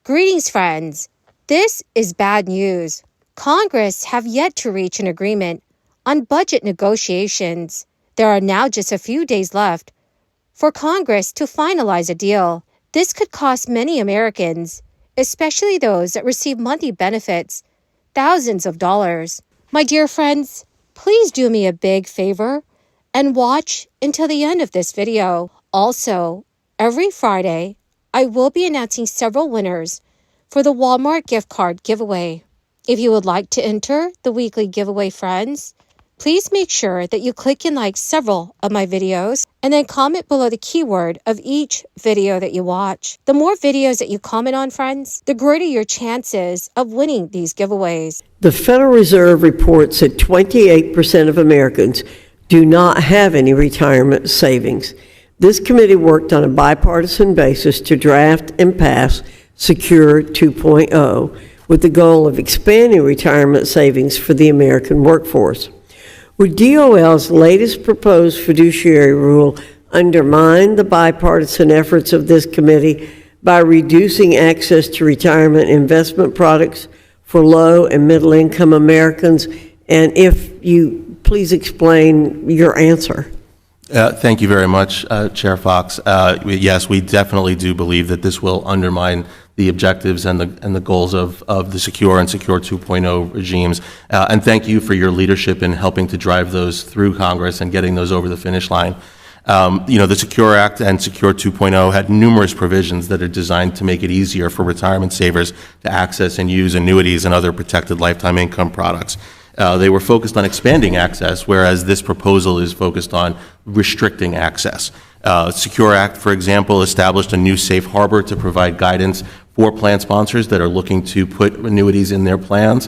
Greetings, friends. This is bad news. Congress have yet to reach an agreement on budget negotiations. There are now just a few days left for Congress to finalize a deal. This could cost many Americans, especially those that receive monthly benefits, thousands of dollars. My dear friends, please do me a big favor and watch until the end of this video. Also, every Friday, I will be announcing several winners for the Walmart gift card giveaway. If you would like to enter the weekly giveaway, friends, please make sure that you click and like several of my videos and then comment below the keyword of each video that you watch. The more videos that you comment on, friends, the greater your chances of winning these giveaways. The Federal Reserve reports that 28% of Americans do not have any retirement savings. This committee worked on a bipartisan basis to draft and pass Secure 2.0 with the goal of expanding retirement savings for the American workforce. Would DOL's latest proposed fiduciary rule undermine the bipartisan efforts of this committee by reducing access to retirement investment products for low and middle income Americans? And if you please explain your answer. Thank you very much, Chair Fox. Yes, we definitely do believe that this will undermine the objectives and the goals of the Secure and Secure 2.0 regimes. And thank you for your leadership in helping to drive those through Congress and getting those over the finish line. The Secure Act and Secure 2.0 had numerous provisions that are designed to make it easier for retirement savers to access and use annuities and other protected lifetime income products. They were focused on expanding access, whereas this proposal is focused on restricting access. Secure Act, for example, established a new safe harbor to provide guidance for plan sponsors that are looking to put annuities in their plans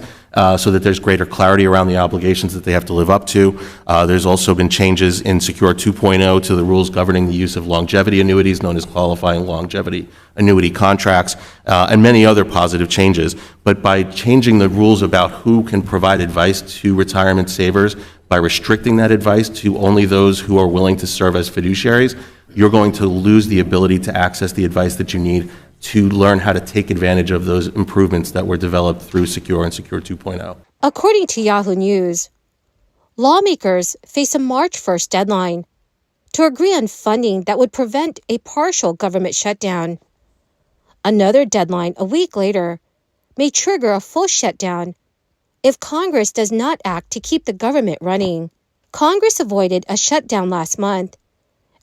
so that there's greater clarity around the obligations that they have to live up to. There's also been changes in Secure 2.0 to the rules governing the use of longevity annuities, known as qualifying longevity annuity contracts, and many other positive changes. But by changing the rules about who can provide advice to retirement savers, by restricting that advice to only those who are willing to serve as fiduciaries, you're going to lose the ability to access the advice that you need to learn how to take advantage of those improvements that were developed through Secure and Secure 2.0. According to Yahoo News, lawmakers face a March 1st deadline to agree on funding that would prevent a partial government shutdown. Another deadline a week later may trigger a full shutdown if Congress does not act to keep the government running. Congress avoided a shutdown last month,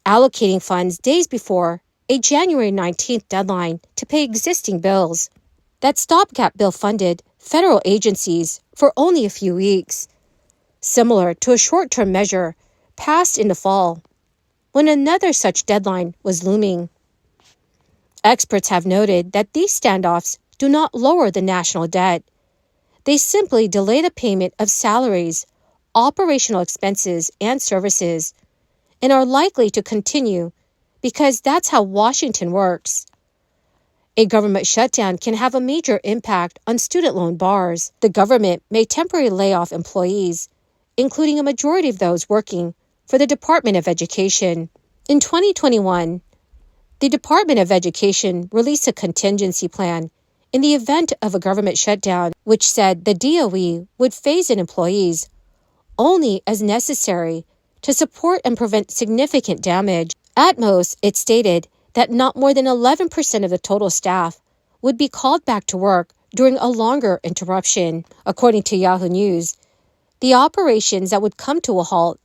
allocating funds days before a January 19th deadline to pay existing bills. That stopgap bill funded federal agencies for only a few weeks, similar to a short-term measure passed in the fall, when another such deadline was looming. Experts have noted that these standoffs do not lower the national debt. They simply delay the payment of salaries, operational expenses, and services, and are likely to continue because that's how Washington works. A government shutdown can have a major impact on student loan borrowers. The government may temporarily lay off employees, including a majority of those working for the Department of Education. In 2021, the Department of Education released a contingency plan in the event of a government shutdown, which said the DOE would phase in employees only as necessary to support and prevent significant damage. At most, it stated that not more than 11% of the total staff would be called back to work during a longer interruption. According to Yahoo News, the operations that would come to a halt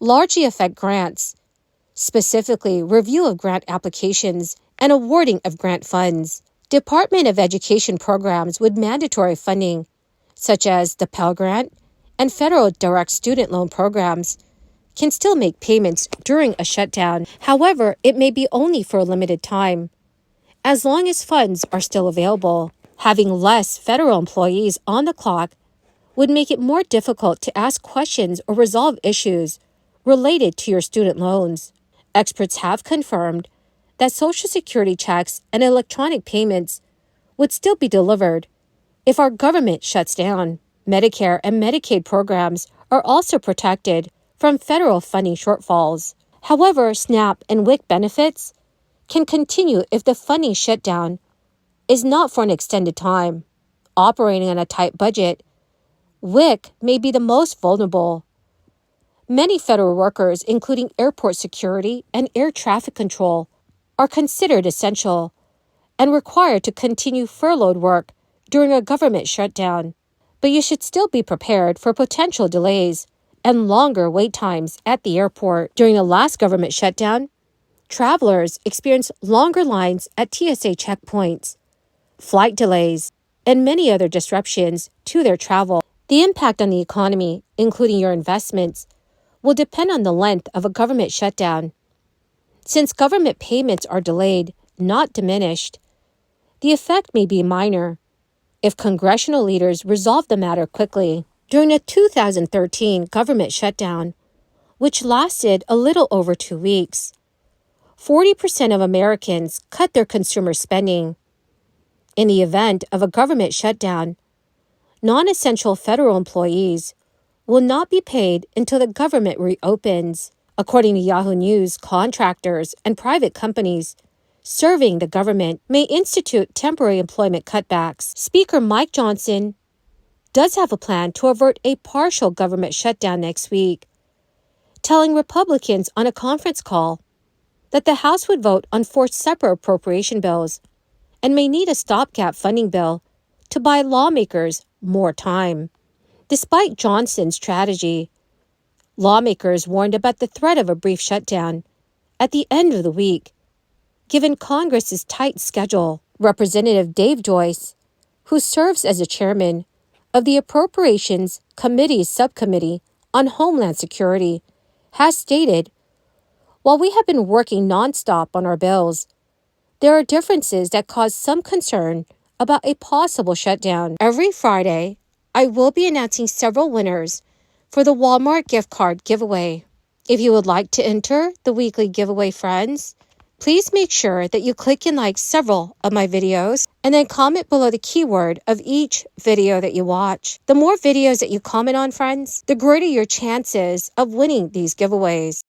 largely affect grants, specifically review of grant applications and awarding of grant funds. Department of Education programs with mandatory funding, such as the Pell Grant and federal direct student loan programs, can still make payments during a shutdown. However, it may be only for a limited time. As long as funds are still available, having less federal employees on the clock would make it more difficult to ask questions or resolve issues related to your student loans. Experts have confirmed that Social Security checks and electronic payments would still be delivered if our government shuts down. Medicare and Medicaid programs are also protected from federal funding shortfalls. However, SNAP and WIC benefits can continue if the funding shutdown is not for an extended time. Operating on a tight budget, WIC may be the most vulnerable. Many federal workers, including airport security and air traffic control, are considered essential and required to continue furloughed work during a government shutdown. But you should still be prepared for potential delays and longer wait times at the airport. During the last government shutdown, travelers experienced longer lines at TSA checkpoints, flight delays, and many other disruptions to their travel. The impact on the economy, including your investments, will depend on the length of a government shutdown. Since government payments are delayed, not diminished, the effect may be minor if congressional leaders resolve the matter quickly. During the 2013 government shutdown, which lasted a little over 2 weeks, 40% of Americans cut their consumer spending. In the event of a government shutdown, non-essential federal employees will not be paid until the government reopens. According to Yahoo News, contractors and private companies serving the government may institute temporary employment cutbacks. Speaker Mike Johnson does have a plan to avert a partial government shutdown next week, telling Republicans on a conference call that the House would vote on 4 separate appropriation bills and may need a stopgap funding bill to buy lawmakers more time. Despite Johnson's strategy, lawmakers warned about the threat of a brief shutdown at the end of the week, given Congress's tight schedule. Representative Dave Joyce, who serves as the chairman of the Appropriations Committee's subcommittee on Homeland Security, has stated, "While we have been working nonstop on our bills, there are differences that cause some concern about a possible shutdown." Every Friday, I will be announcing several winners for the Walmart gift card giveaway. If you would like to enter the weekly giveaway, friends, please make sure that you click and like several of my videos and then comment below the keyword of each video that you watch. The more videos that you comment on, friends, the greater your chances of winning these giveaways.